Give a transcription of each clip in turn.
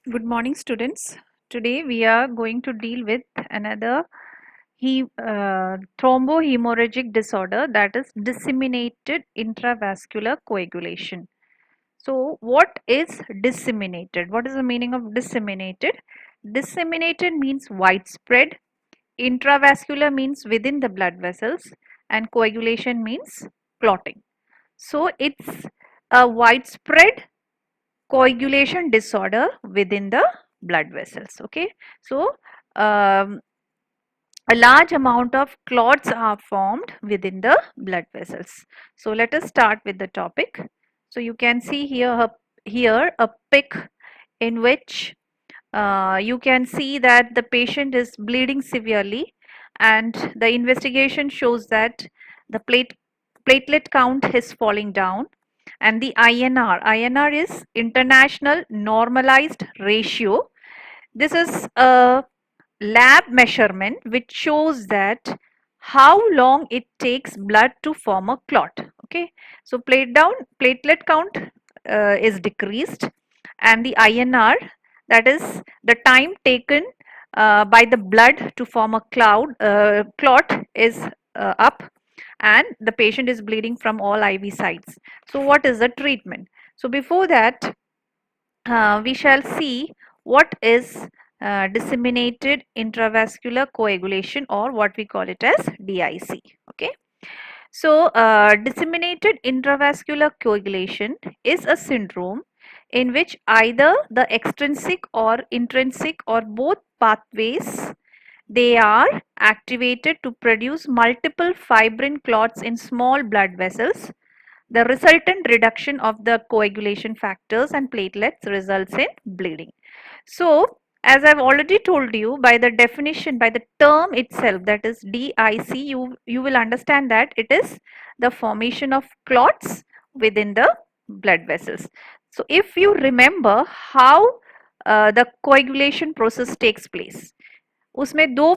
Good morning, students. Today we are going to deal with another thrombohemorrhagic disorder, that is disseminated intravascular coagulation. So, what is disseminated? What is the meaning of disseminated? Disseminated means widespread, intravascular means within the blood vessels, and coagulation means clotting. So, it's a widespread coagulation disorder within the blood vessels. Okay, so um, a large amount of clots are formed within the blood vessels. So let us start with the topic. So you can see here a pic in which you can see that the patient is bleeding severely, and the investigation shows that the platelet count is falling down, and the INR is international normalized ratio. This is a lab measurement which shows that how long it takes blood to form a clot. Okay, so platelet count is decreased, and the INR, that is the time taken by the blood to form a clot, is up, and the patient is bleeding from all IV sites. So what is the treatment? So before that, we shall see what is disseminated intravascular coagulation, or what we call it as DIC. Okay, so disseminated intravascular coagulation is a syndrome in which either the extrinsic or intrinsic or both pathways, they are activated to produce multiple fibrin clots in small blood vessels. The resultant reduction of the coagulation factors and platelets results in bleeding. So, as I've already told you, by the definition, by the term itself, that is DIC, you will understand that it is the formation of clots within the blood vessels. So, if you remember how the coagulation process takes place, उसमें दो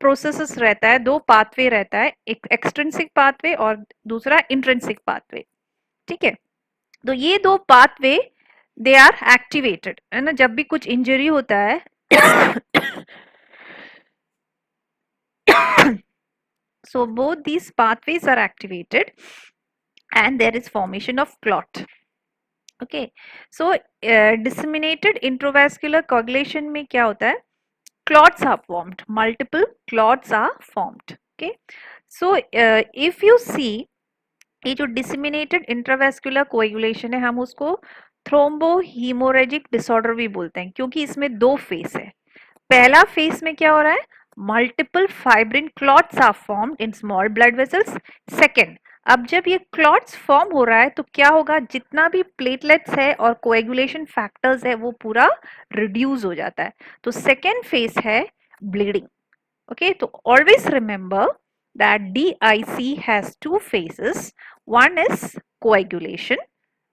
processes रहता है, दो pathway रहता है, एक extrinsic pathway और दूसरा इंट्रिंसिक पाथवे. ठीक है, तो ये दो पाथवे दे आर एक्टिवेटेड, है ना. जब भी कुछ इंजरी होता है so both these pathways are activated and there is formation of clot. Okay, so disseminated intravascular coagulation में क्या होता है? Clots are formed, multiple clots are formed. Okay, so if you see, ये जो डिसिमिनेटेड इंट्रावेस्कुलर कोएगुलेशन है, हम उसको थ्रोम्बोहीमोरेजिक disorder भी बोलते हैं, क्योंकि इसमें दो फेस है. पहला फेस में क्या हो रहा है? Multiple fibrin clots are formed in small blood vessels. Second, अब जब ये क्लॉट्स फॉर्म हो रहा है तो क्या होगा? जितना भी प्लेटलेट्स है और कोएगुलेशन फैक्टर्स है वो पूरा रिड्यूस हो जाता है. तो सेकेंड फेस है bleeding. Okay, so always remember that DIC has two phases. One is coagulation,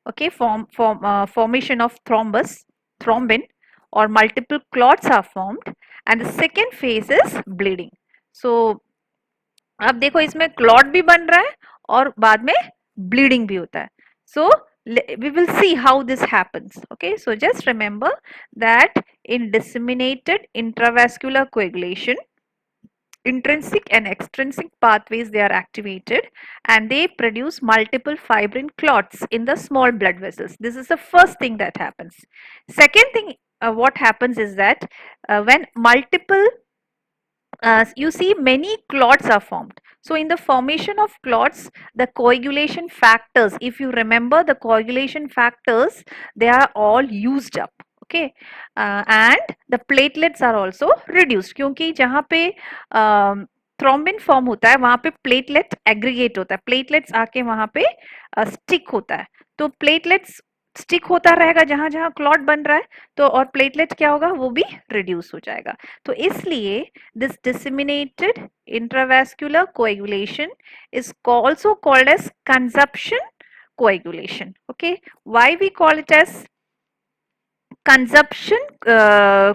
okay, formation of thrombin, or multiple clots are formed, and the second phase is bleeding. So अब देखो, इसमें clot भी बन रहा है और बाद में ब्लीडिंग भी होता है. So we will see how this happens. Okay, so just remember that in disseminated intravascular coagulation, intrinsic and extrinsic pathways, they are activated and they produce multiple fibrin clots in the small blood vessels. This is the first thing that happens. Second thing, what happens is that when multiple you see many clots are formed. So in the formation of clots, the coagulation factors, if you remember, the coagulation factors, they are all used up. Okay, and the platelets are also reduced, क्योंकि जहाँ पे thrombin form होता है वहाँ पे platelet aggregate होता है, platelets आके वहाँ पे स्टिक होता है. तो प्लेटलेट्स स्टिक होता रहेगा जहां जहां क्लॉट बन रहा है, तो और प्लेटलेट क्या होगा? वो भी रिड्यूस हो जाएगा. तो इसलिए this disseminated intravascular coagulation is also called as consumption coagulation. Okay, why we call it as consumption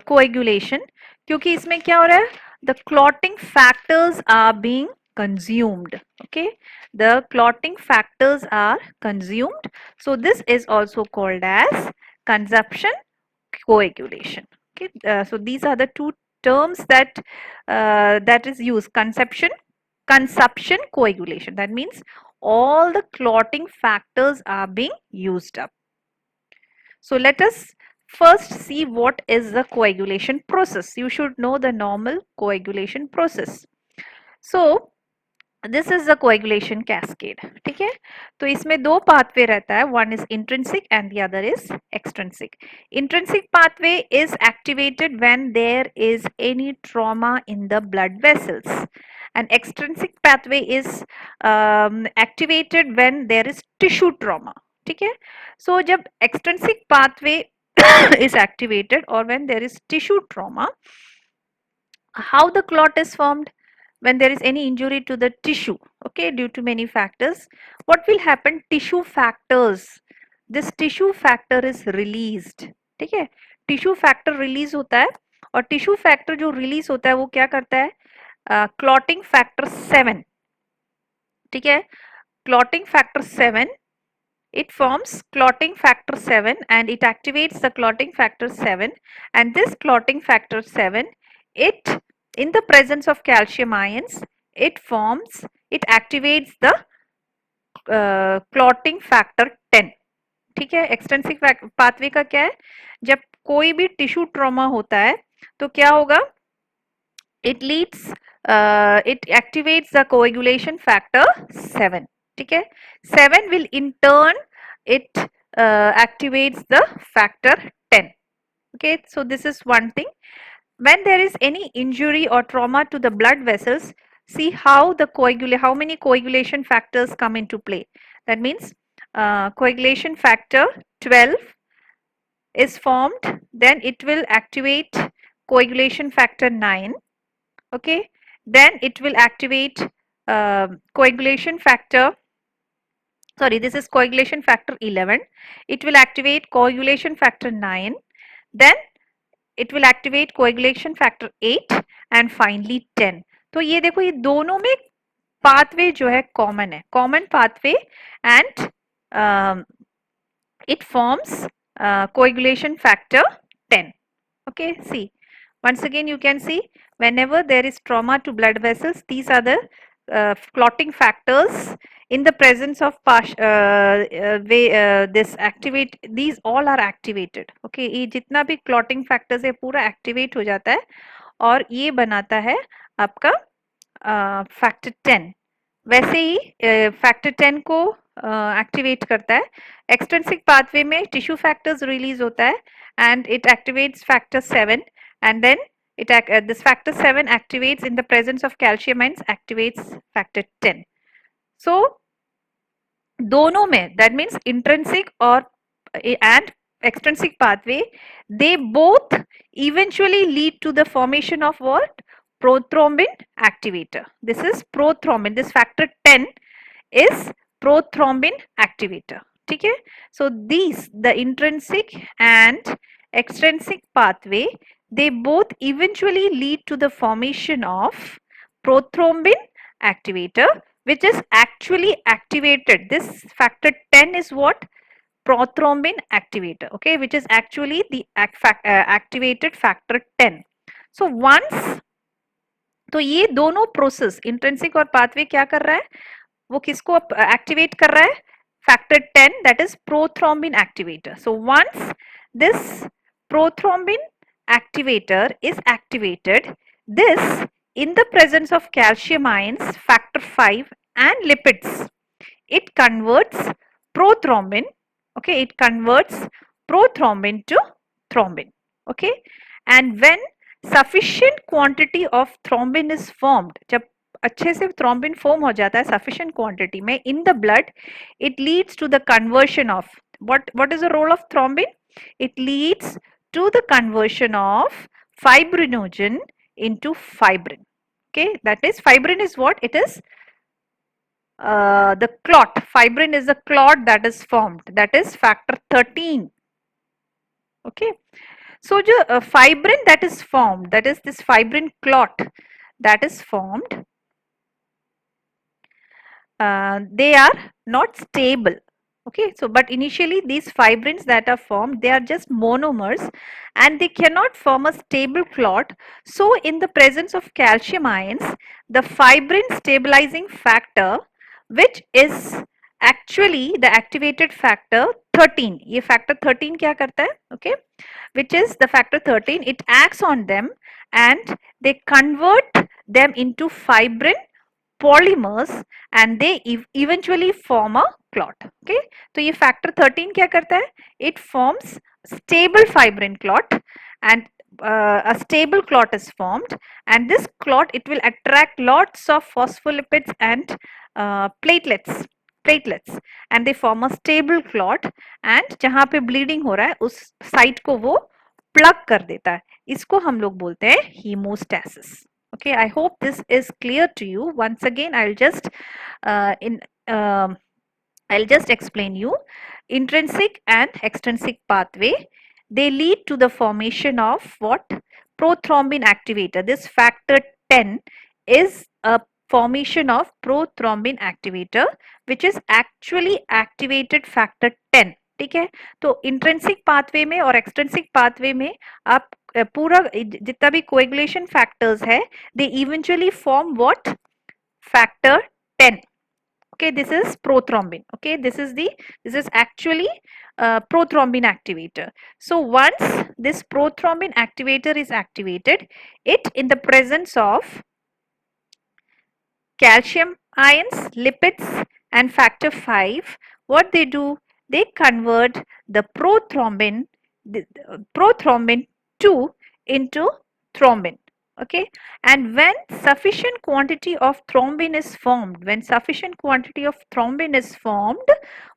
coagulation? क्योंकि इसमें क्या हो रहा है? The clotting factors are being consumed. Okay, the clotting factors are consumed, so this is also called as consumption coagulation. Okay, so these are the two terms that that is used: consumption, coagulation. That means all the clotting factors are being used up. So let us first see what is the coagulation process. You should know the normal coagulation process. So this is the coagulation cascade. ठीक है, तो इसमें दो pathway रहता है, one is intrinsic and the other is extrinsic. Intrinsic pathway is activated when there is any trauma in the blood vessels and extrinsic pathway is activated when there is tissue trauma. ठीक है, so जब extrinsic pathway is activated or when there is tissue trauma, how the clot is formed? When there is any injury to the tissue, okay, due to many factors, what will happen? Tissue factors, this tissue factor is released. ठीक है, tissue factor release होता है और tissue factor जो release होता है वो क्या करता है? Clotting factor 7. ठीक है, clotting factor 7, it forms clotting factor 7 and it activates the clotting factor 7, and this clotting factor 7, it in the presence of calcium ions, it activates the clotting factor 10. ठीक है, एक्सटेंसिव पाथवे का क्या है? जब कोई भी टिश्यू ट्रॉमा होता है तो क्या होगा? it activates the coagulation factor 7. ठीक है, 7 will in turn it activates the factor 10. Okay, so this is one thing. When there is any injury or trauma to the blood vessels, see how many coagulation factors come into play. That means coagulation factor 12 is formed, then it will activate coagulation factor 9. Okay, then it will activate coagulation factor, sorry, this is coagulation factor 11. It will activate coagulation factor 9, then it will activate coagulation factor 8 and finally 10. तो ये देखो, ये दोनों में pathway जो है common है, common pathway, and it forms coagulation factor 10. Okay, see, once again you can see, whenever there is trauma to blood vessels, these are the clotting factors in the presence of this activate, these all are activated. Okay, ये जितना भी clotting factors है पूरा activate हो जाता है और ये बनाता है आपका factor 10. वैसे ही factor 10 को एक्टिवेट करता है. एक्सट्रिंसिक पाथवे में टिश्यू फैक्टर्स रिलीज होता है and it activates factor 7, and then this factor 7 activates in the presence of calcium ions, activates factor 10. So दोनों में, that means intrinsic or and extrinsic pathway, they both eventually lead to the formation of what? Prothrombin activator. This is prothrombin, this factor 10 is prothrombin activator. ठीक है, so these, the intrinsic and extrinsic pathway, they both eventually lead to the formation of prothrombin activator, which is actually activated. This factor 10 is what? Prothrombin activator, okay, which is actually the activated factor 10. So once, तो ये दोनों process intrinsic और pathway क्या कर रहा है? वो किसको एक्टिवेट कर रहा है? factor 10, that is prothrombin activator. So once this prothrombin activator is activated, this in the presence of calcium ions, factor 5 and lipids, it converts prothrombin, okay, it converts prothrombin to thrombin, okay, and when sufficient quantity of thrombin is formed, जब अच्छे से thrombin form हो जाता है sufficient quantity में in the blood, it leads to the conversion of what is the role of thrombin? It leads to the conversion of fibrinogen into fibrin. Okay, that is, fibrin is what? It is the clot. Fibrin is the clot that is formed, that is factor 13. Okay, so the fibrin that is formed, that is this fibrin clot that is formed, they are not stable. Okay, so but initially these fibrins that are formed, they are just monomers and they cannot form a stable clot. So in the presence of calcium ions, the fibrin stabilizing factor, which is actually the activated factor 13, ये factor 13 क्या करता है? Okay, which is the factor 13, it acts on them and they convert them into fibrin polymers and they eventually form a clot. Okay, तो ये factor 13 क्या करता है? It forms stable fibrin clot and a stable clot is formed, and this clot, it will attract lots of phospholipids and platelets and they form a stable clot, and जहाँ पे bleeding हो रहा है उस site को वो plug कर देता है, इसको हम लोग बोलते हैं hemostasis. Okay, I hope this is clear to you. Once again, in I'll just explain you. Intrinsic and extrinsic pathway, they lead to the formation of what? Prothrombin activator. This factor 10 is a formation of prothrombin activator, which is actually activated factor 10. ठीक है, तो intrinsic pathway में और extrinsic pathway में आप पूरा जितना भी कोएगुलेशन फैक्टर्स है, they eventually form what? Factor 10. Okay, this is prothrombin. Okay, this is actually prothrombin activator. So once this prothrombin activator is activated, it in the presence of calcium ions, lipids and factor 5, what they do, they convert the prothrombin 2 into thrombin. Okay, and when sufficient quantity of thrombin is formed,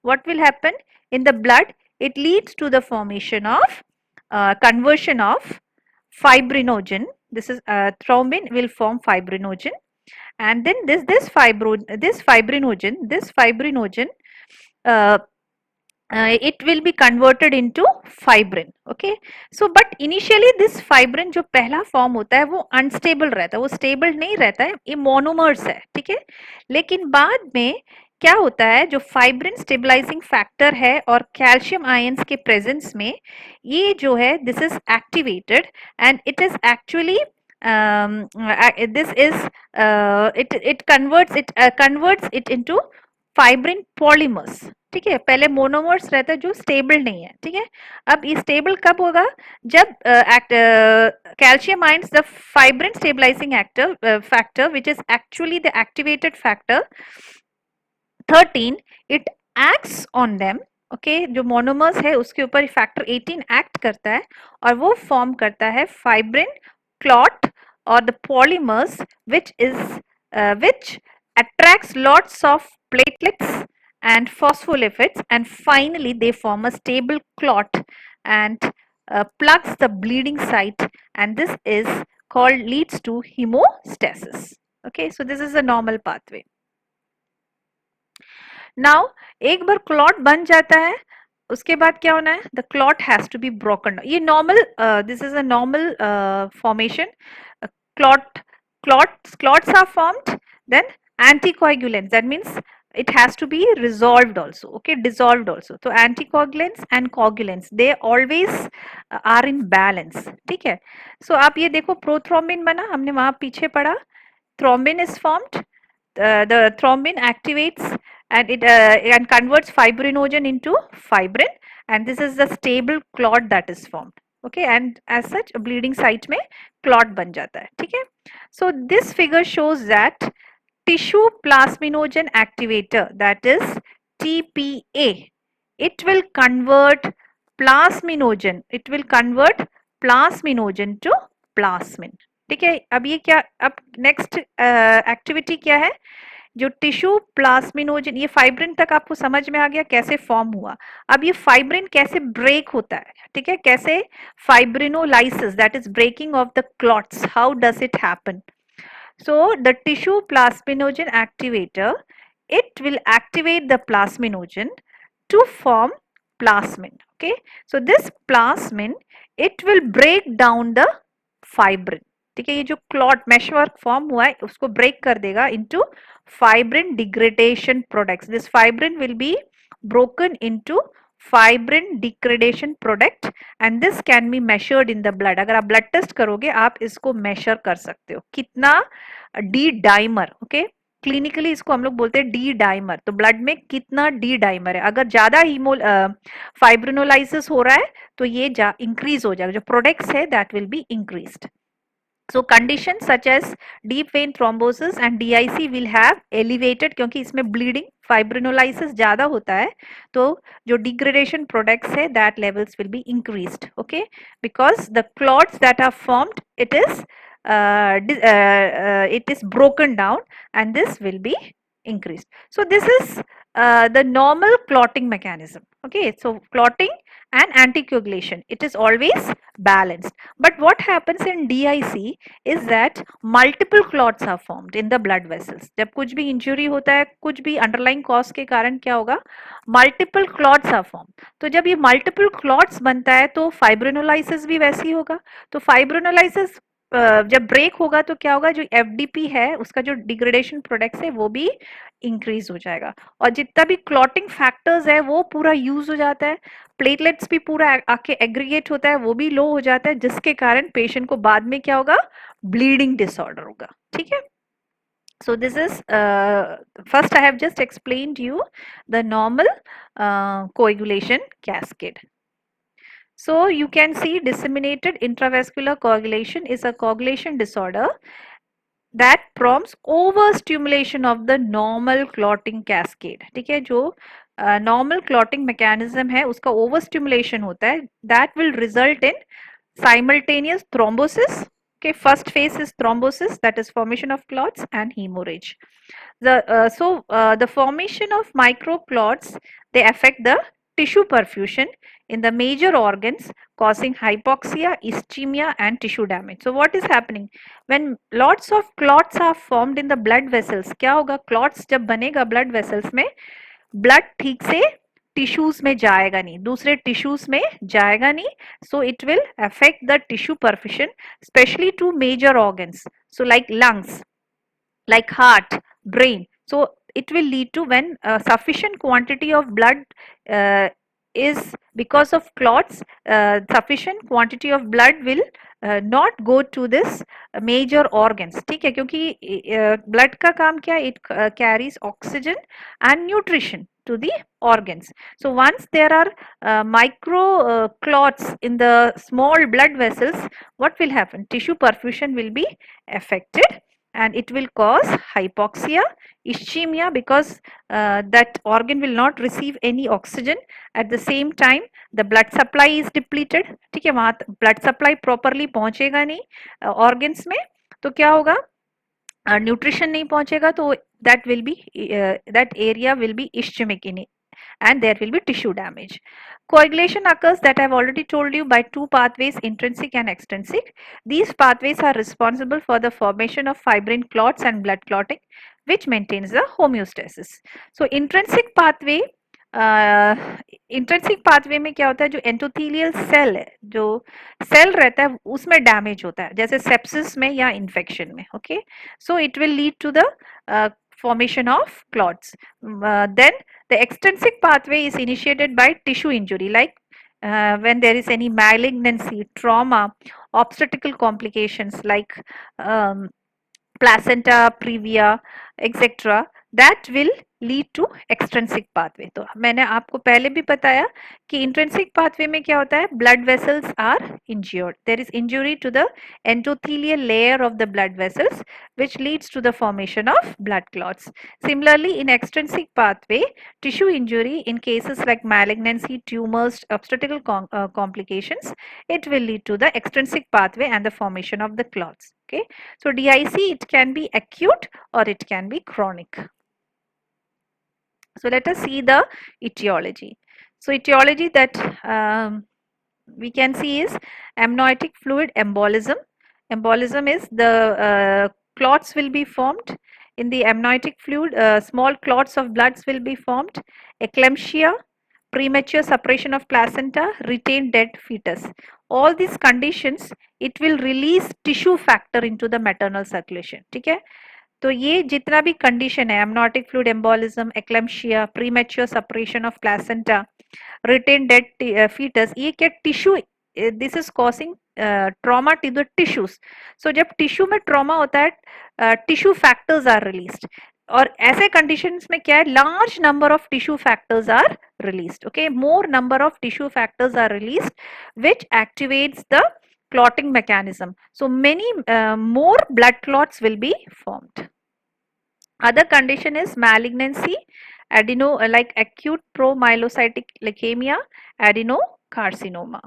what will happen in the blood? It leads to the formation of conversion of fibrinogen. This is thrombin will form fibrinogen, and then this fibrinogen uh, it will be converted into fibrin. Okay, so but initially this fibrin जो पहला form होता है वो unstable रहता है, वो stable नहीं रहता है, ये मोनोमर्स है. ठीक है, लेकिन बाद में क्या होता है, जो फाइब्रिन स्टेबलाइजिंग फैक्टर है और कैल्शियम आयंस के प्रेजेंस में ये जो है this is activated and it is actually this is it converts it into fibrin polymers. ठीक है, पहले मोनोमर्स रहता है जो स्टेबल नहीं है. ठीक है, अब ये स्टेबल कब होगा, जब calcium ions the fibrin stabilising factor which is actually the activated factor 13, it acts on them. Okay, जो मोनोमर्स है उसके ऊपर फैक्टर 18 एक्ट करता है और वो फॉर्म करता है fibrin clot or the polymers which attracts lots of platelets and phospholipids, and finally they form a stable clot and plugs the bleeding site, and this is called leads to hemostasis. Okay, so this is a normal pathway. Now एक बार clot बन जाता है उसके बाद क्या होना है, the clot has to be broken. ये normal, this is a normal formation. Clots are formed, then anticoagulants, that means it has to be resolved also. Okay, dissolved also. So anticoagulants and coagulants, they always are in balance. ठीक है, so आप ये देखो prothrombin बना, हमने वहां पीछे पढ़ा, thrombin is formed, the thrombin activates and it and converts fibrinogen into fibrin, and this is the stable clot that is formed. Okay, and as such a bleeding site में clot बन जाता है. ठीक है, so this figure shows that tissue plasminogen activator, that is TPA, it will convert plasminogen to plasmin. ठीक है, अब ये क्या, अब नेक्स्ट एक्टिविटी क्या है, जो टिश्यू प्लाज्मिनोजन, ये फाइब्रिन तक आपको समझ में आ गया कैसे फॉर्म हुआ. अब ये फाइब्रिन कैसे ब्रेक होता है, ठीक है, कैसे fibrinolysis, that is breaking off the clots, how does it happen. So the tissue plasminogen activator, it will activate the plasminogen to form plasmin. Okay, so this plasmin, it will break down the fibrin. ठीक है, ये जो clot meshwork form हुआ है उसको break कर देगा into fibrin degradation products. This fibrin will be broken into fibrin degradation product and this can be measured in the blood. अगर आप blood test करोगे आप इसको measure कर सकते हो कितना डी डाइमर, ओके, क्लिनिकली इसको हम लोग बोलते हैं डी डाइमर, तो ब्लड में कितना डी डाइमर है, अगर ज्यादा हीमो फाइब्रिनोलाइसिस हो रहा है तो ये इंक्रीज हो जाएगा, जो प्रोडक्ट्स है that will be increased. So conditions such as deep vein thrombosis and DIC will have elevated, क्योंकि इसमें bleeding fibrinolysis ज़्यादा होता है तो जो degradation products है that levels will be increased, okay, because the clots that are formed it is broken down and this will be increased. So this is the normal clotting mechanism, okay. So clotting and anticoagulation, it is always balanced. But what happens in DIC is that multiple clots are formed in the blood vessels. जब कुछ भी injury होता है, कुछ भी underlying cause के कारण क्या होगा, multiple clots are formed. तो जब ये multiple clots बनता है तो fibrinolysis भी वैसी होगा. तो fibrinolysis जब ब्रेक होगा तो क्या होगा, जो एफडीपी है उसका जो डिग्रेडेशन प्रोडक्ट्स है वो भी इंक्रीज हो जाएगा और जितना भी क्लॉटिंग फैक्टर्स है वो पूरा यूज हो जाता है, प्लेटलेट्स भी पूरा आके एग्रीगेट होता है वो भी लो हो जाता है, जिसके कारण पेशेंट को बाद में क्या होगा, ब्लीडिंग डिसऑर्डर होगा. ठीक है. So this is first I have just explained you the normal coagulation cascade. So you can see disseminated intravascular coagulation is a coagulation disorder that prompts overstimulation of the normal clotting cascade. ठीक है, जो normal clotting mechanism है उसका overstimulation होता है, that will result in simultaneous thrombosis. Okay, first phase is thrombosis, that is formation of clots, and hemorrhage. The formation of microclots, they affect the tissue perfusion in the major organs, causing hypoxia, ischemia and tissue damage. So what is happening when lots of clots are formed in the blood vessels? क्या होगा, clots जब बनेगा blood vessels में, blood ठीक से tissues में जाएगा नहीं, दूसरे टिश्यूज में जाएगा नहीं, so it will affect the tissue perfusion, especially to major organs, so like lungs, like heart, brain. So it will lead to when sufficient quantity of blood is because of clots, sufficient quantity of blood will not go to this major organs. ठीक है, क्योंकि blood का काम क्या, it carries oxygen and nutrition to the organs. So once there are micro clots in the small blood vessels, what will happen, tissue perfusion will be affected and it will cause hypoxia, ischemia, because that organ will not receive any oxygen. At the same time the blood supply is depleted. ठीक है, वहाँ blood supply properly पहुँचेगा नहीं organs में तो क्या होगा, nutrition नहीं पहुँचेगा तो that will be that area will be ischemic in it and there will be tissue damage. Coagulation occurs, that I have already told you, by two pathways, intrinsic and extrinsic. These pathways are responsible for the formation of fibrin clots and blood clotting, which maintains the homeostasis. So intrinsic pathway, intrinsic pathway में क्या होता है, जो endothelial cell है, जो cell रहता है उसमें डैमेज होता है, जैसे सेप्सिस में या इन्फेक्शन में. Okay, so it will lead to the formation of clots. Then the extrinsic pathway is initiated by tissue injury, like when there is any malignancy, trauma, obstetrical complications like placenta previa, etc. that will lead to extrinsic pathway. तो मैंने आपको पहले भी बताया कि intrinsic pathway में क्या होता है, blood vessels are injured, there is injury to the endothelial layer of the blood vessels which leads to the formation of blood clots. Similarly, in extrinsic pathway, tissue injury in cases like malignancy, tumors, obstetrical complications, it will lead to the extrinsic pathway and the formation of the clots. Okay, so DIC, it can be acute or it can be chronic. So let us see the etiology. So etiology that we can see is amniotic fluid embolism. Embolism is the clots will be formed in the amniotic fluid, small clots of bloods will be formed. Eclampsia, premature separation of placenta, retained dead fetus. All these conditions, it will release tissue factor into the maternal circulation. ठीक है, तो ये जितना भी condition है, amniotic fluid embolism, eclampsia, premature separation of placenta, retained dead fetus, ये क्या tissue, this is causing trauma to the tissues. सो जब टिश्यू में ट्रॉमा होता है, टिश्यू फैक्टर्स आर रिलीज्ड, और ऐसे कंडीशंस में क्या है, large number of tissue factors are released. Okay, more number of tissue factors are released, which activates the clotting mechanism. So many more blood clots will be formed. Other condition is malignancy, like acute promyelocytic leukemia, adenocarcinoma.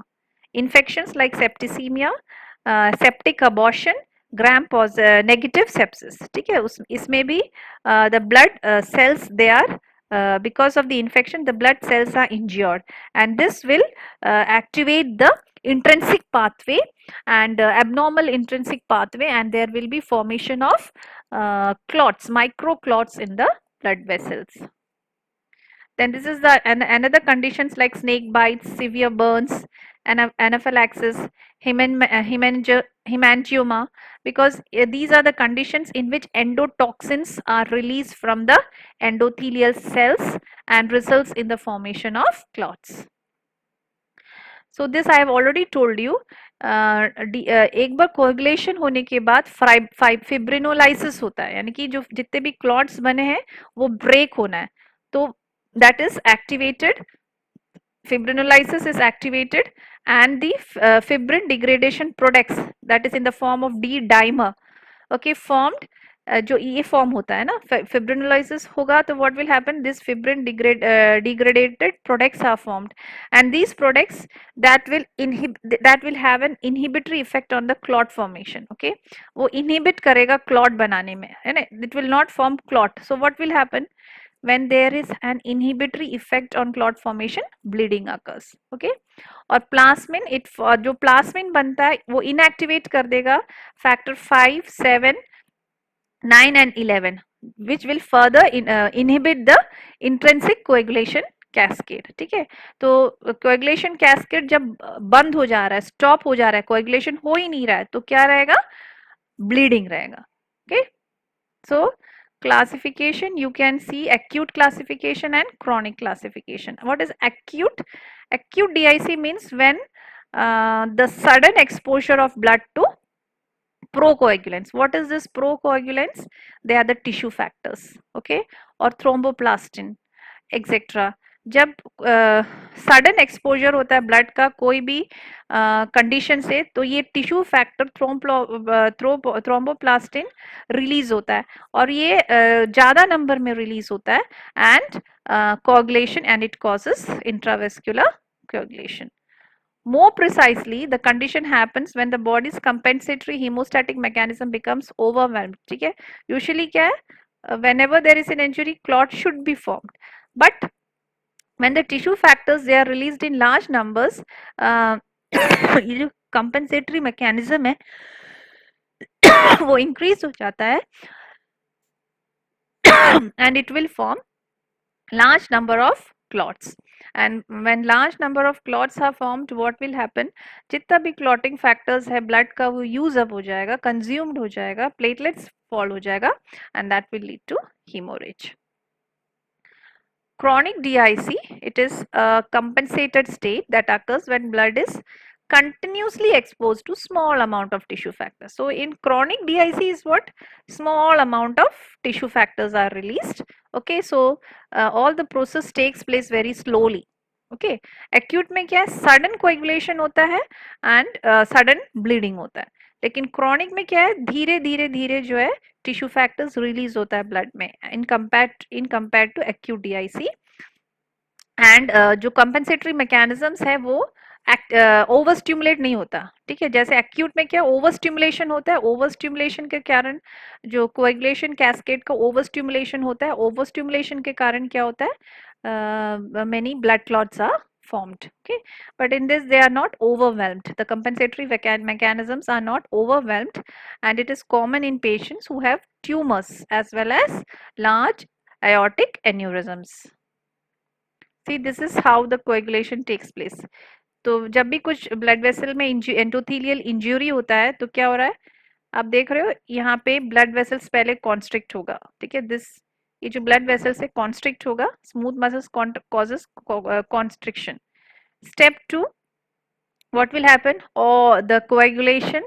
Infections like septicemia, septic abortion, gram negative sepsis. ठीक है, इसमें भी the blood cells, they are because of the infection, the blood cells are injured, and this will activate the intrinsic pathway and abnormal intrinsic pathway, and there will be formation of clots, micro clots in the blood vessels. Then this is the another conditions like snake bites, severe burns, anaphylaxis, hemangioma, because these are the conditions in which endotoxins are released from the endothelial cells and results in the formation of clots. So this I have already told you. एक बार coagulation होने के बाद फिब्रिनोलाइसिस होता है, यानी कि जो जितने भी क्लॉट्स बने हैं वो ब्रेक होना है, तो that is activated, fibrinolysis is activated, and the fibrin degradation products, that is in the form of D dimer, okay, formed. जो ये फॉर्म होता है ना, fibrinolysis होगा तो what will happen, this fibrin degradated products are formed, and these products that will have an inhibitory effect on the clot formation. Okay, वो inhibit करेगा clot बनाने में, है ना, it will not form clot. So what will happen, when there is an inhibitory effect on clot formation, bleeding occurs. Okay, और plasmin, जो plasmin बनता है वो इनएक्टिवेट कर देगा factor 5, 7, 9 and 11, which will further inhibit the intrinsic coagulation cascade. ठीक है, तो कोएगुलेशन कैस्केड जब बंद हो जा रहा है, स्टॉप हो जा रहा है, कोएगुलेशन हो ही नहीं रहा है, तो क्या रहेगा, ब्लीडिंग रहेगा. Okay, so classification, you can see acute classification and chronic classification. What is acute? Acute DIC means when the sudden exposure of blood to procoagulants. What is this procoagulants? They are the tissue factors, okay, or thromboplastin, etc. जब sudden exposure होता है blood का कोई भी condition से, तो ये tissue factor thromboplastin release होता है, और ये ज़्यादा नंबर में रिलीज होता है, and कोagulation, and it causes intravascular coagulation. More precisely, the condition happens when the body's compensatory hemostatic mechanism becomes overwhelmed. ठीक है, usually क्या है, whenever there is an injury, clot should be formed, but when the tissue factors, they are released in large numbers, ये जो compensatory mechanism है वो increase हो जाता है, and it will form large number of clots. And when large number of clots are formed, what will happen, जितना भी clotting factors है blood का वो use up हो जाएगा, consumed हो जाएगा, platelets fall हो जाएगा, and that will lead to hemorrhage. Chronic DIC, it is a compensated state that occurs when blood is continuously exposed to small amount of tissue factors. So in chronic DIC is what, small amount of tissue factors are released. Okay, so all the process takes place very slowly. Okay, acute में क्या है, sudden coagulation होता है and sudden bleeding होता है, लेकिन chronic में क्या है, धीरे धीरे धीरे जो है टिश्यू फैक्टर्स रिलीज होता है ब्लड में, in compare to acute DIC. And जो कंपेंसेटरी मैकेनिज्म्स है वो ओवर स्टिमुलेट नहीं होता. ठीक है, जैसे एक्यूट में क्या ओवर स्टिमुलेशन होता है, ओवर स्टिमुलेशन के कारण जो कोएगुलेशन कैस्केड का ओवर स्टिमुलेशन होता है, ओवर स्टिमुलेशन के कारण क्या होता है, many blood clots are formed. Okay, but in this they are not overwhelmed, the compensatory mechanisms are not overwhelmed, and it is common in patients who have tumors as well as large aortic aneurysms. See, this is how the coagulation takes place. तो जब भी कुछ blood vessel में endothelial injury होता है तो क्या हो रहा है, आप देख रहे हो यहाँ पे ब्लड वेसल्स पहले कॉन्स्ट्रिक्ट होगा, ठीक है, दिस ये जो ब्लड वेसल से कॉन्स्ट्रिक्ट होगा, smooth muscles causes constriction. Step 2, what will happen? Or the coagulation,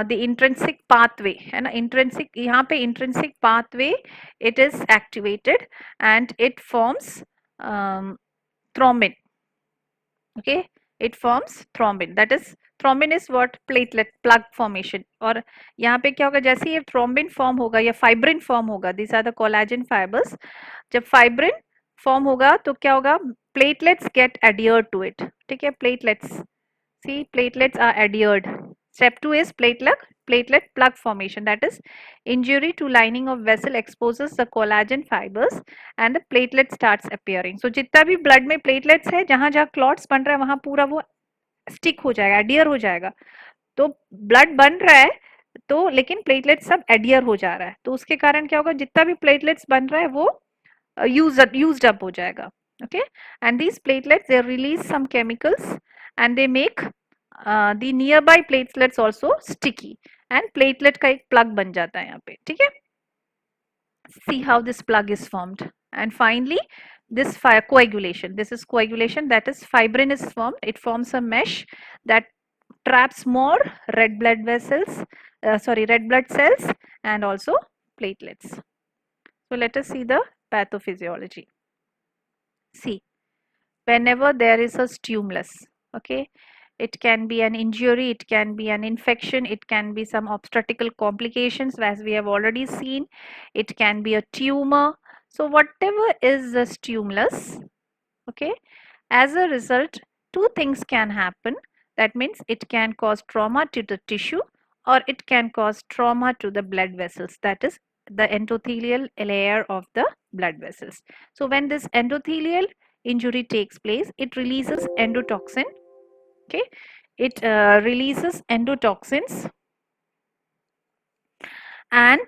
the intrinsic pathway है ना, intrinsic यहाँ पे intrinsic pathway it is activated and it forms thrombin. Okay, it forms thrombin. That is, thrombin is what? Platelet plug formation. और यहाँ पे क्या होगा, जैसे ये thrombin form होगा या fibrin form होगा, these are the collagen fibers. जब fibrin form होगा तो क्या होगा, platelets get adhered to it. ठीक है, platelets, see, platelets are adhered. Step 2 is platelet plug formation, that is, injury to lining of vessel exposes the collagen fibers and the platelet starts appearing. So जितना भी blood में platelets है, जहाँ जहाँ clots बन रहा है वहाँ पूरा वो stick हो जाएगा, adhere हो जाएगा. तो blood बन रहा है तो लेकिन platelets सब adhere हो जा रहा है, तो उसके कारण क्या होगा, जितना भी platelets बन रहा है वो used up हो जाएगा. Okay, and these platelets, they release some chemicals and they make the nearby platelets also sticky and platelet का एक plug बन जाता है यहाँ पे. ठीक है, see how this plug is formed. And finally this coagulation, this is coagulation, that is fibrin is formed. It forms a mesh that traps more red blood vessels, red blood cells and also platelets. So let us see the pathophysiology. See, whenever there is a stimulus, okay, it can be an injury, it can be an infection, it can be some obstetrical complications as we have already seen, it can be a tumor. So whatever is the stimulus, okay, as a result two things can happen. That means it can cause trauma to the tissue or it can cause trauma to the blood vessels, that is the endothelial layer of the blood vessels. So when this endothelial injury takes place, it releases endotoxin. Okay, it releases endotoxins and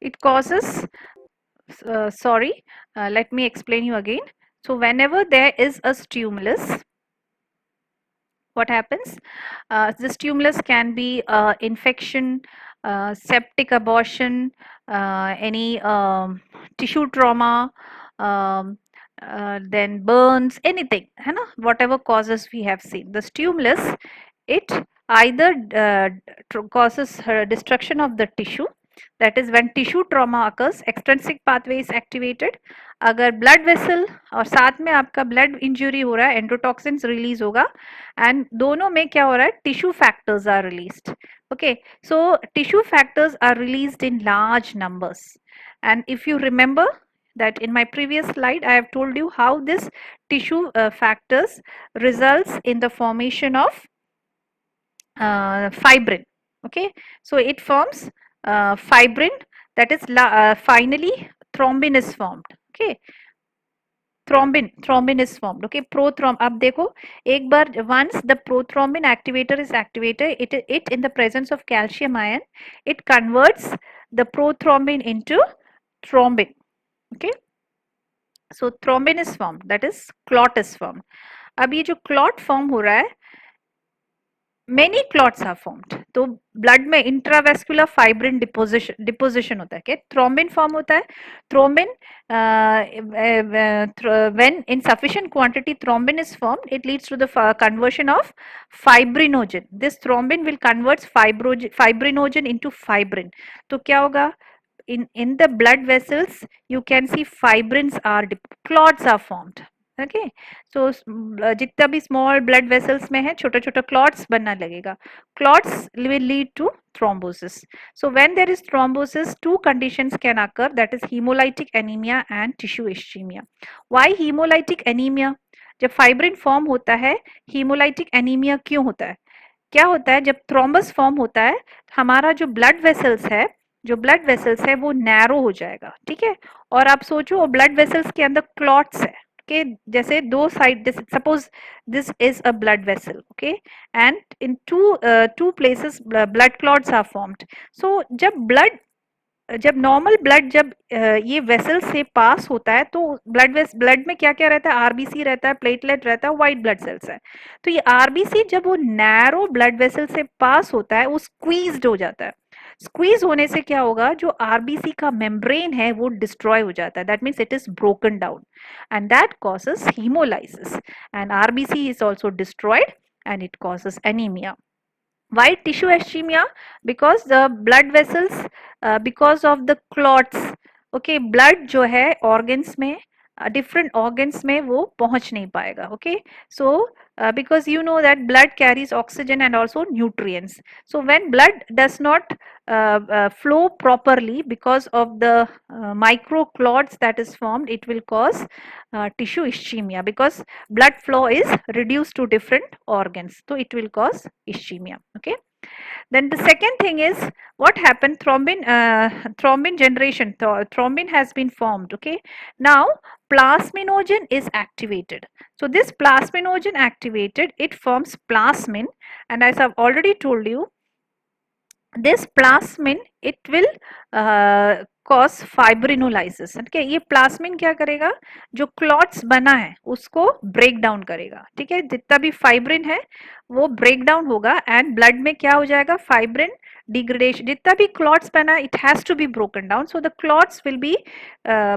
it causes let me explain you again. So whenever there is a stimulus, what happens? The stimulus can be infection, septic abortion, any tissue trauma, um, then burns, anything, है ना? Whatever causes we have seen. The stimulus, it either causes destruction of the tissue, that is when tissue trauma occurs, extrinsic pathway is activated. अगर blood vessel और साथ में आपका blood injury हो रहा है, endotoxins release होगा and दोनों में क्या हो रहा है, tissue factors are released. Okay, so tissue factors are released in large numbers, and if you remember that in my previous slide I have told you how this tissue factors results in the formation of fibrin. Okay, so it forms fibrin, that is finally thrombin is formed. Okay, thrombin is formed. Okay, prothrombin, अब देखो एक बार once the prothrombin activator is activated, it in the presence of calcium ion, it converts the prothrombin into thrombin. Okay, so thrombin is formed, that is clot is formed. अब ये जो clot form हो रहा है, many clots are formed. तो blood में intravascular fibrin deposition होता है, क्या thrombin form होता है. Thrombin when in sufficient quantity thrombin is formed, it leads to the conversion of fibrinogen. This thrombin will convert fibrinogen into fibrin. तो क्या होगा, in the blood vessels you can see fibrins are clots are formed. Okay, so जितना भी small blood vessels में है छोटा छोटा clots बनना लगेगा. Clots will lead to thrombosis. So when there is thrombosis, two conditions can occur, that is hemolytic anemia and tissue ischemia. Why hemolytic anemia? जब fibrin form होता है, hemolytic anemia क्यों होता है? क्या होता है, जब थ्रोम्बस फॉर्म होता है हमारा जो ब्लड वेसल्स है वो नैरो हो जाएगा. ठीक है, और आप सोचो वो ब्लड वेसल्स के अंदर क्लॉट्स है के जैसे दो side, suppose this is a blood vessel, okay, and in two places blood clots are formed. So जब ब्लड जब नॉर्मल ब्लड जब ये वेसल से पास होता है तो ब्लड में क्या क्या रहता है, आरबीसी रहता है, प्लेटलेट रहता है, व्हाइट ब्लड सेल्स है। तो ये आरबीसी जब वो नैरो ब्लड वेसल से पास होता है वो स्क्वीज्ड हो जाता है। स्क्वीज होने से क्या होगा, जो आरबीसी का मेम्ब्रेन है वो डिस्ट्रॉय हो जाता है, that means it is broken down and that causes haemolysis and RBC is also destroyed and it causes anemia. Why tissue ischemia? Because the blood vessels, because of the clots, okay, blood जो है organs में, different organs में वो पहुंच नहीं पाएगा, okay. So because you know that blood carries oxygen and also nutrients, so when blood does not flow properly because of the micro clots that is formed, it will cause tissue ischemia, because blood flow is reduced to different organs, so it will cause ischemia, okay. Then the second thing is what happened, thrombin generation, thrombin has been formed, okay. Now plasminogen is activated, so this plasminogen activated, it forms plasmin, and as I've already told you, this plasmin it will cause fibrinolysis, okay. ये plasmin क्या करेगा, जो clots बना है उसको break down करेगा, ठीक है। जितना भी फाइब्रिन है वो ब्रेक डाउन होगा एंड ब्लड में क्या हो जाएगा, फाइब्रिन डिग्रेडेशन, जितना भी क्लॉट्स बना it has to be broken down, so the clots will be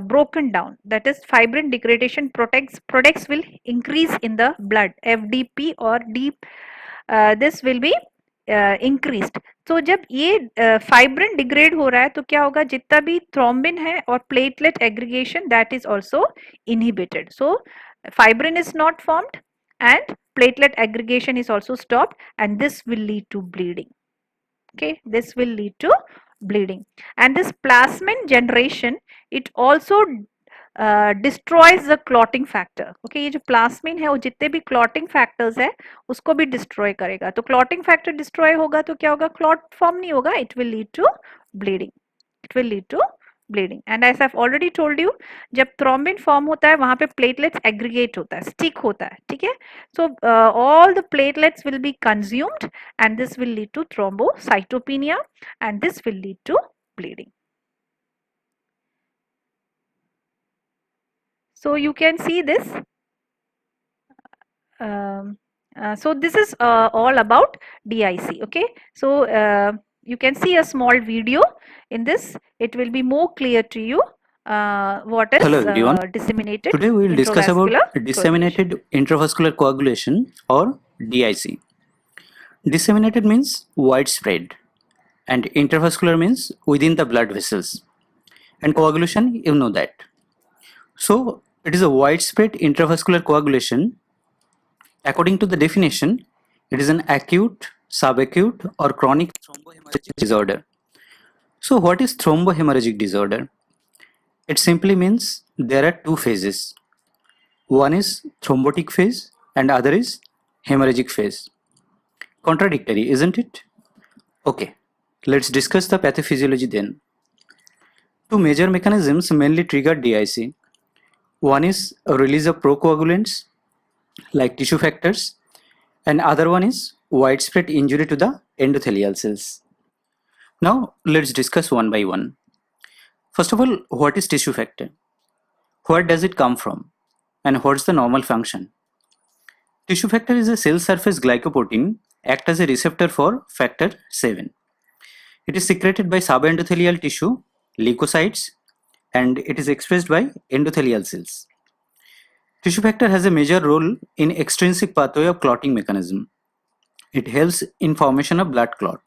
broken down, that is fibrin degradation products will increase in the blood, fdp or deep, this will be increased. तो जब ये fibrin degrade हो रहा है तो क्या होगा, जितना भी थ्रोम्बिन है और platelet aggregation that is also inhibited, so fibrin is not formed and platelet aggregation is also stopped, and this will lead to bleeding, okay, this will lead to bleeding. And this plasmin generation, it also destroys the clotting factor, okay. ये जो plasmin है वो जितने भी clotting factors है उसको भी destroy करेगा, तो क्लॉटिंग फैक्टर डिस्ट्रॉय होगा तो क्या होगा, क्लॉट फॉर्म नहीं होगा, it will lead to bleeding, it will lead to bleeding. And as I have already told you, जब थ्रोम्बिन फॉर्म होता है वहां पे प्लेटलेट्स एग्रीगेट होता है, स्टिक होता है, ठीक है। So all the platelets will be consumed and this will lead to thrombocytopenia and this will lead to bleeding. So you can see this. So this is all about DIC, okay. So you can see a small video in this, it will be more clear to you what is Hello everyone. Disseminated Today we will discuss about intravascular disseminated intravascular coagulation or DIC. Disseminated means widespread and intravascular means within the blood vessels, and coagulation, you know that. So it is a widespread intravascular coagulation. According to the definition, it is an acute, subacute or chronic thrombohemorrhagic disorder. So what is thrombohemorrhagic disorder? It simply means there are two phases. One is thrombotic phase and other is hemorrhagic phase. Contradictory, isn't it? Okay, let's discuss the pathophysiology then. Two major mechanisms mainly trigger DIC. One is a release of procoagulants like tissue factors, and other one is widespread injury to the endothelial cells. Now let's discuss one by one. First of all, what is tissue factor? Where does it come from? And what's the normal function? Tissue factor is a cell surface glycoprotein, act as a receptor for factor 7. It is secreted by subendothelial tissue, leukocytes, and it is expressed by endothelial cells. Tissue factor has a major role in extrinsic pathway of clotting mechanism. It helps in formation of blood clot.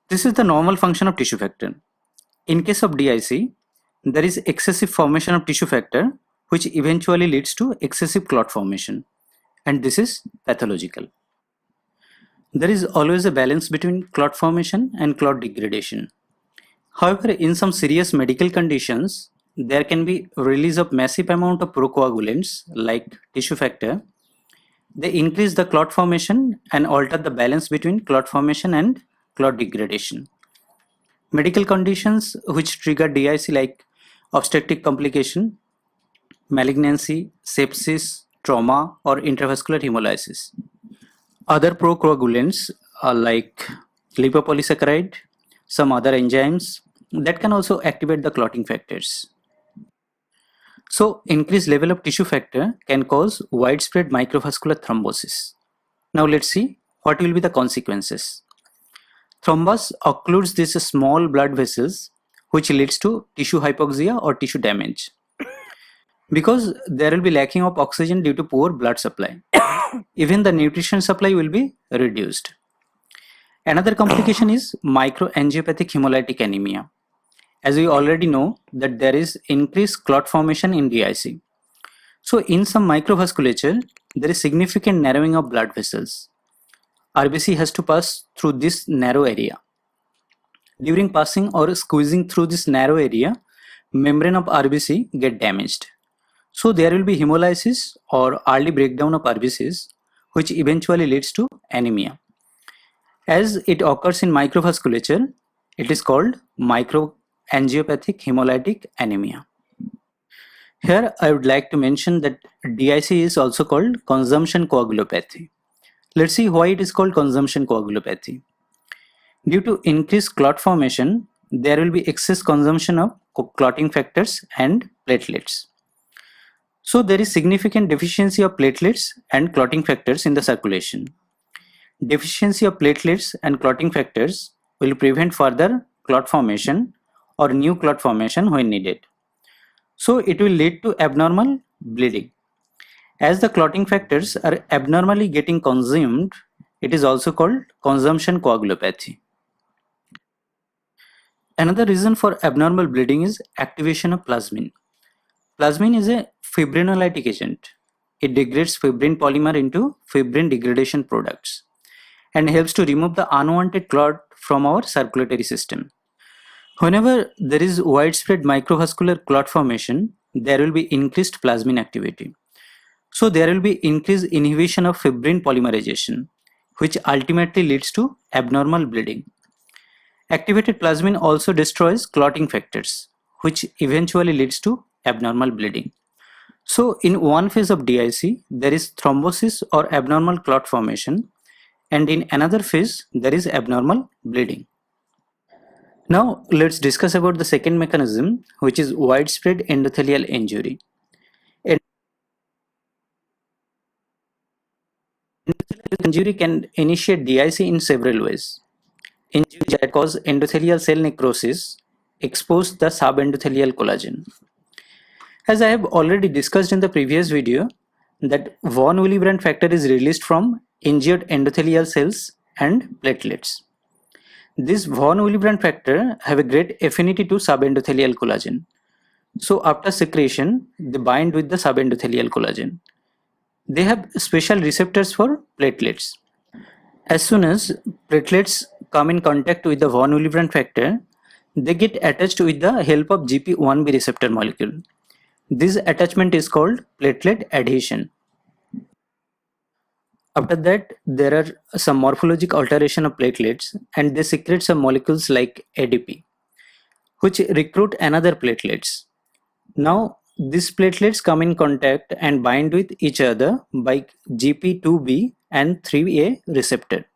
This is the normal function of tissue factor. In case of DIC, there is excessive formation of tissue factor which eventually leads to excessive clot formation, and this is pathological. There is always a balance between clot formation and clot degradation. However, in some serious medical conditions, there can be release of massive amount of procoagulants like tissue factor. They increase the clot formation and alter the balance between clot formation and clot degradation. Medical conditions which trigger DIC like obstetric complication, malignancy, sepsis, trauma, or intravascular hemolysis. Other procoagulants are like lipopolysaccharide, some other enzymes that can also activate the clotting factors. So increased level of tissue factor can cause widespread microvascular thrombosis. Now let's see what will be the consequences. Thrombus occludes these small blood vessels, which leads to tissue hypoxia or tissue damage, because there will be lacking of oxygen due to poor blood supply. Even the nutrition supply will be reduced. Another complication is microangiopathic hemolytic anemia. As we already know that there is increased clot formation in DIC. So in some microvasculature, there is significant narrowing of blood vessels. RBC has to pass through this narrow area. During passing or squeezing through this narrow area, membrane of RBC get damaged. So there will be hemolysis or early breakdown of RBCs, which eventually leads to anemia. As it occurs in microvasculature, it is called microangiopathic hemolytic anemia. Here I would like to mention that DIC is also called consumption coagulopathy. Let's see why it is called consumption coagulopathy. Due to increased clot formation, there will be excess consumption of clotting factors and platelets. So there is significant deficiency of platelets and clotting factors in the circulation. Deficiency of platelets and clotting factors will prevent further clot formation or new clot formation when needed. So it will lead to abnormal bleeding. As the clotting factors are abnormally getting consumed, it is also called consumption coagulopathy. Another reason for abnormal bleeding is activation of plasmin. Plasmin is a fibrinolytic agent. It degrades fibrin polymer into fibrin degradation products and helps to remove the unwanted clot from our circulatory system. Whenever there is widespread microvascular clot formation, there will be increased plasmin activity. So there will be increased inhibition of fibrin polymerization, which ultimately leads to abnormal bleeding. Activated plasmin also destroys clotting factors, which eventually leads to abnormal bleeding. So in one phase of DIC, there is thrombosis or abnormal clot formation, and in another phase, there is abnormal bleeding. Now let's discuss about the second mechanism, which is widespread endothelial injury. Endothelial injury can initiate DIC in several ways. Injuries that cause endothelial cell necrosis expose the subendothelial collagen. As I have already discussed in the previous video, that von Willebrand factor is released from injured endothelial cells and platelets. This von Willebrand factor have a great affinity to subendothelial collagen. So after secretion, they bind with the subendothelial collagen. They have special receptors for platelets. As soon as platelets come in contact with the von Willebrand factor, they get attached with the help of GP1B receptor molecule. This attachment is called platelet adhesion. After that, there are some morphologic alteration of platelets and they secrete some molecules like ADP, which recruit another platelets. Now, these platelets come in contact and bind with each other by GP2B and 3A receptor.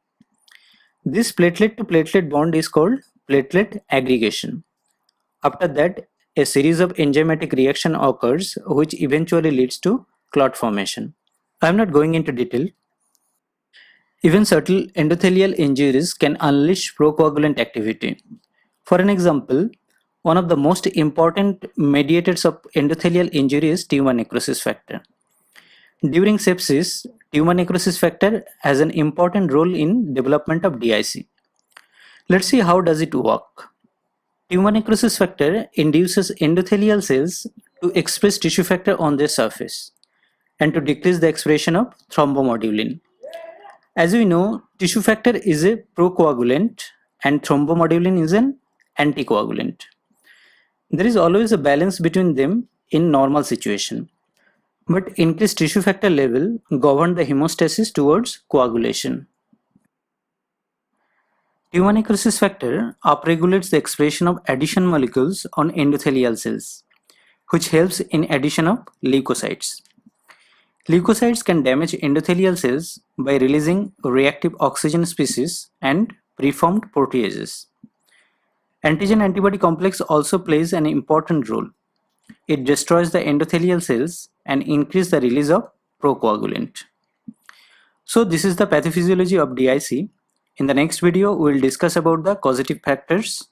This platelet to platelet bond is called platelet aggregation. After that, a series of enzymatic reaction occurs which eventually leads to clot formation. I am not going into detail. Even subtle endothelial injuries can unleash procoagulant activity. For an example, one of the most important mediators of endothelial injury is tumor necrosis factor. During sepsis, tumor necrosis factor has an important role in development of DIC. Let's see how does it work. Tumor necrosis factor induces endothelial cells to express tissue factor on their surface and to decrease the expression of thrombomodulin. As we know, tissue factor is a procoagulant and thrombomodulin is an anticoagulant. There is always a balance between them in normal situation. But increased tissue factor level govern the hemostasis towards coagulation. Tumor necrosis factor upregulates the expression of adhesion molecules on endothelial cells, which helps in addition of leukocytes. Leukocytes can damage endothelial cells by releasing reactive oxygen species and preformed proteases. Antigen-antibody complex also plays an important role. It destroys the endothelial cells and increases the release of procoagulant. So this is the pathophysiology of DIC. In the next video, we will discuss about the causative factors